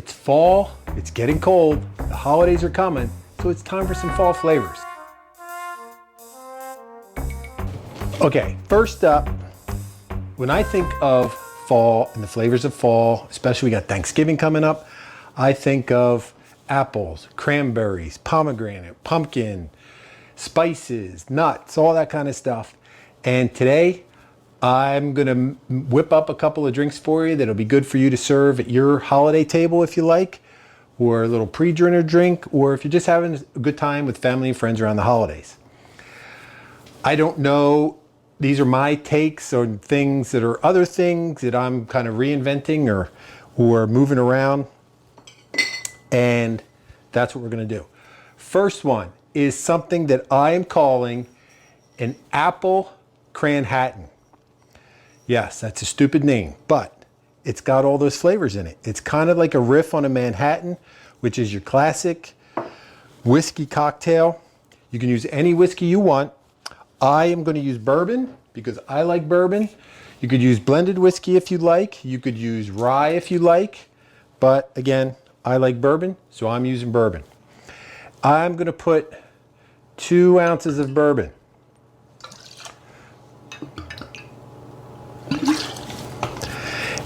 It's fall, it's getting cold, the holidays are coming, so it's time for some fall flavors. Okay, first up, when I think of fall and the flavors of fall, especially we got Thanksgiving coming up, I think of apples, cranberries, pomegranate, pumpkin, spices, nuts, all that kind of stuff. And today, I'm gonna whip up a couple of drinks for you that'll be good for you to serve at your holiday table if you like, or a little pre-dinner drink, or if you're just having a good time with family and friends around the holidays. I don't know, these are my takes on things that are other things that I'm kind of reinventing or moving around, and that's what we're gonna do. First one is something that I am calling an apple CRAN-HATTAN. Yes, that's a stupid name, but it's got all those flavors in it. It's kind of like a riff on a Manhattan, which is your classic whiskey cocktail. You can use any whiskey you want. I am going to use bourbon because I like bourbon. You could use blended whiskey if you like. You could use rye if you like. But again, I like bourbon, so I'm using bourbon. I'm going to put 2 ounces of bourbon.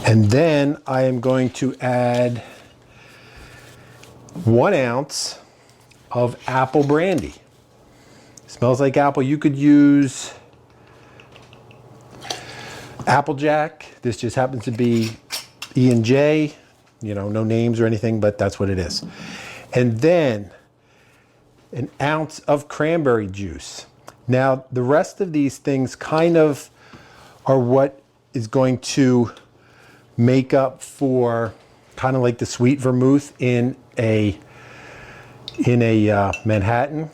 And then I am going to add 1 ounce of apple brandy. Smells like apple. You could use Applejack. This just happens to be E&J. You know, no names or anything, but that's what it is. And then 1 ounce of cranberry juice. Now, the rest of these things kind of are what is going to make up for kind of like the sweet vermouth in a Manhattan.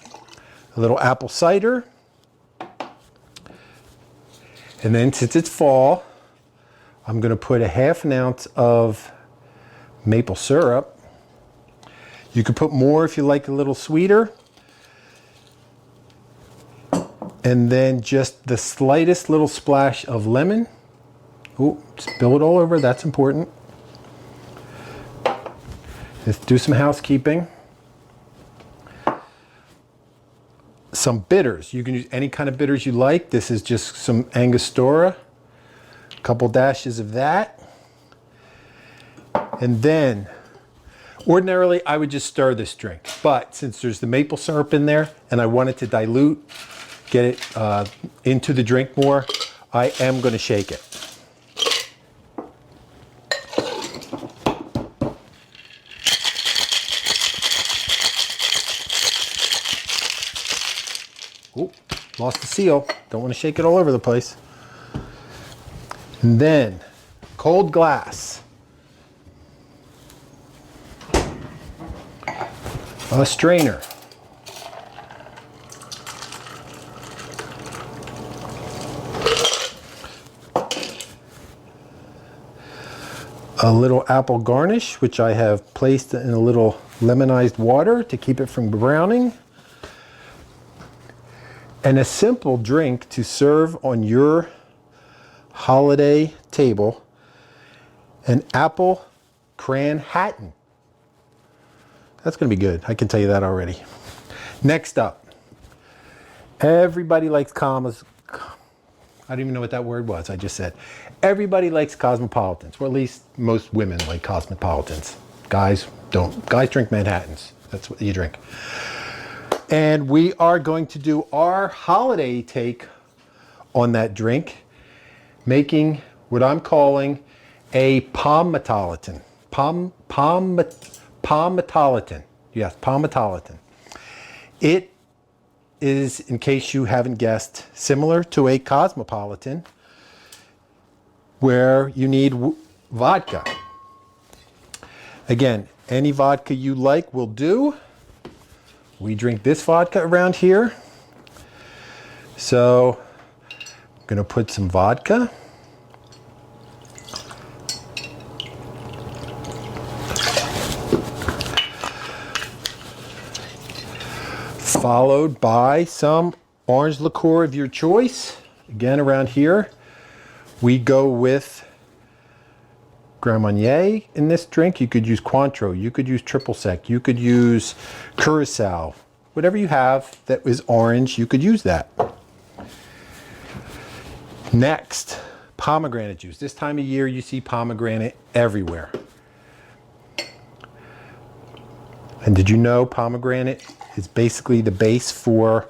A little apple cider. And then since it's fall, I'm going to put 1/2 ounce of maple syrup. You could put more if you like a little sweeter. And then just the slightest little splash of lemon. Ooh, spill it all over, that's important. Let's do some housekeeping. Some bitters. You can use any kind of bitters you like. This is just some Angostura. A couple dashes of that. And then, ordinarily I would just stir this drink. But since there's the maple syrup in there and I want it to dilute, get it into the drink more, I am going to shake it. Ooh, lost the seal. Don't want to shake it all over the place. And then, cold glass. A strainer. A little apple garnish, which I have placed in a little lemonized water to keep it from browning. And a simple drink to serve on your holiday table, an apple CRAN-HATTAN. That's going to be good. I can tell you that already. Next up, everybody likes I don't even know what that word was I just said. Everybody likes cosmopolitans, or at least most women like cosmopolitans. Guys don't. Guys drink Manhattans. That's what you drink. And we are going to do our holiday take on that drink, making what I'm calling a POM-MOTOLITAN. POM-MOTOLITAN. Yes, POM-MOTOLITAN. It is, in case you haven't guessed, similar to a Cosmopolitan, where you need vodka. Again, any vodka you like will do. We drink this vodka around here. So I'm going to put some vodka. Followed by some orange liqueur of your choice. Again, around here, we go with Grand Marnier in this drink. You could use Cointreau. You could use Triple Sec. You could use Curacao. Whatever you have that is orange, you could use that. Next, pomegranate juice. This time of year, you see pomegranate everywhere. And did you know pomegranate is basically the base for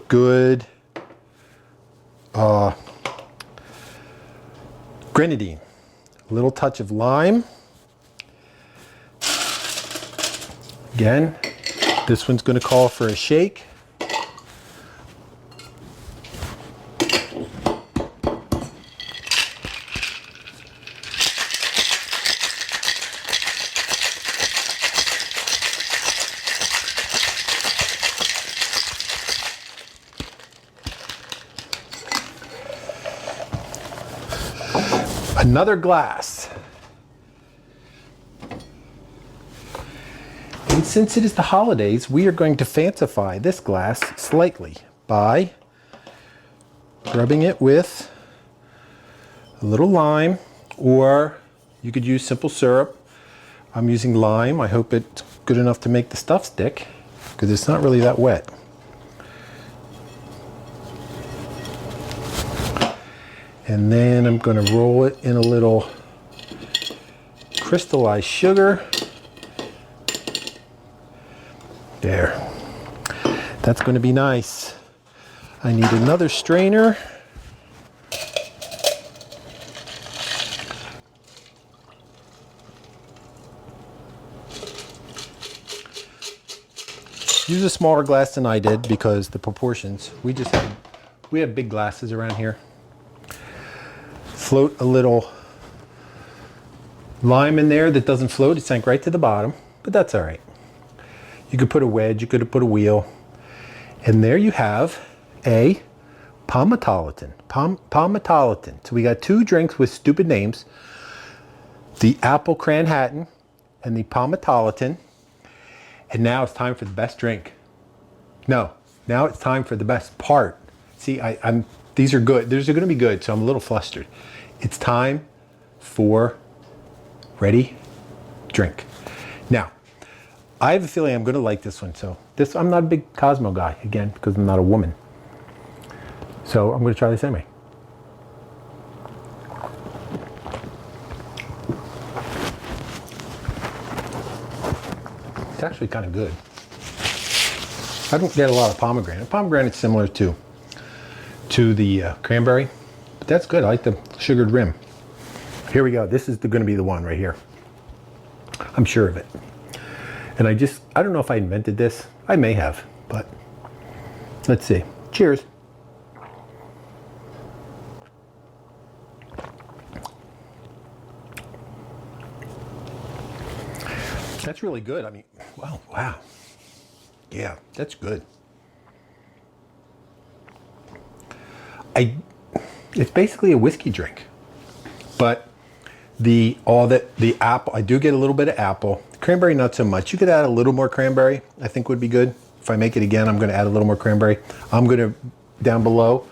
good grenadine? A little touch of lime. Again, this one's going to call for a shake. Another glass. And since it is the holidays, we are going to fancify this glass slightly by rubbing it with a little lime, or you could use simple syrup. I'm using lime. I hope it's good enough to make the stuff stick, because it's not really that wet. And then I'm going to roll it in a little crystallized sugar. There. That's going to be nice. I need another strainer. Use a smaller glass than I did because the proportions. We have big glasses around here. Float a little lime in there that doesn't float. It sank right to the bottom, but that's all right. You could put a wedge, you could put a wheel, and there you have a POM-MOTOLITAN. POM-MOTOLITAN. So we got two drinks with stupid names: the apple CRAN-HATTAN and the POM-MOTOLITAN. And now it's time for the best drink. No, now it's time for the best part. See, these are good. These are going to be good, so I'm a little flustered. It's time for ready, drink. Now, I have a feeling I'm going to like this one. So I'm not a big Cosmo guy, again, because I'm not a woman. So I'm going to try this anyway. It's actually kind of good. I don't get a lot of pomegranate. Pomegranate's similar to the cranberry, but that's good. I like the sugared rim. Here we go. This is going to be the one right here. I'm sure of it. And I don't know if I invented this. I may have, but let's see. Cheers. That's really good. I mean, wow. Yeah, that's good. It's basically a whiskey drink, but the apple, I do get a little bit of apple. Cranberry, not so much. You could add a little more cranberry, I think would be good. If I make it again, I'm going to add a little more cranberry. I'm going to, down below,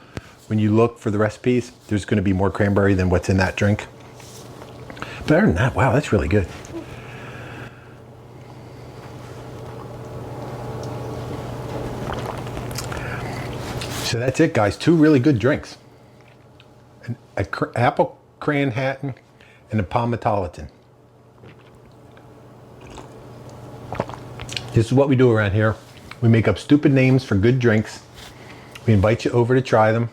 when you look for the recipes, there's going to be more cranberry than what's in that drink. But other than that, wow, that's really good. So that's it, guys. Two really good drinks. An apple CRAN-HATTAN and a POM-MOTOLITAN. This is what we do around here. We make up stupid names for good drinks. We invite you over to try them.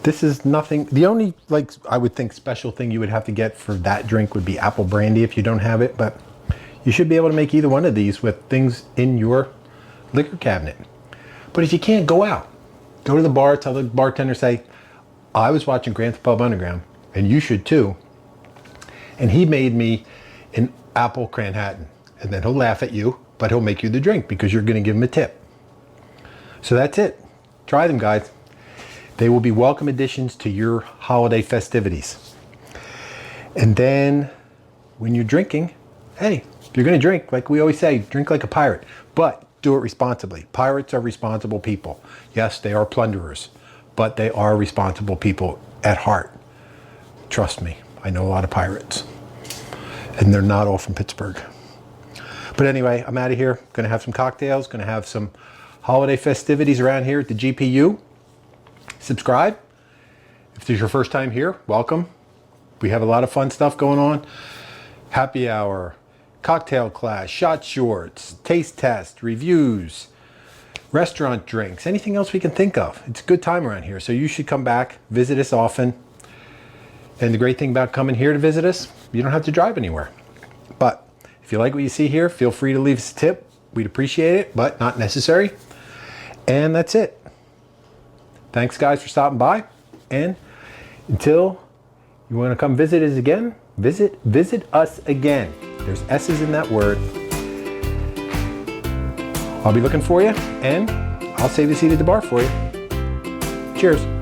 This is nothing. The only, I would think, special thing you would have to get for that drink would be apple brandy if you don't have it, but you should be able to make either one of these with things in your liquor cabinet. But if you can't, go out. Go to the bar, tell the bartender, say, I was watching Grand Theft Pub Underground, and you should too. And he made me an apple CRAN-HATTAN. And then he'll laugh at you, but he'll make you the drink because you're going to give him a tip. So that's it. Try them, guys. They will be welcome additions to your holiday festivities. And then when you're drinking, hey, you're going to drink, like we always say, drink like a pirate. But do it responsibly. Pirates are responsible people. Yes, they are plunderers, but they are responsible people at heart. Trust me, I know a lot of pirates. And they're not all from Pittsburgh. But anyway, I'm out of here. Gonna have some cocktails, gonna have some holiday festivities around here at the GPU. Subscribe. If this is your first time here, welcome. We have a lot of fun stuff going on. Happy hour, cocktail class, shot shorts, taste test, reviews, restaurant drinks, anything else we can think of. It's a good time around here, so you should come back, visit us often. And the great thing about coming here to visit us, you don't have to drive anywhere. But if you like what you see here, feel free to leave us a tip. We'd appreciate it, but not necessary. And that's it. Thanks guys for stopping by. And until you want to come visit us again, visit us again. There's S's in that word. I'll be looking for you, and I'll save a seat at the bar for you. Cheers.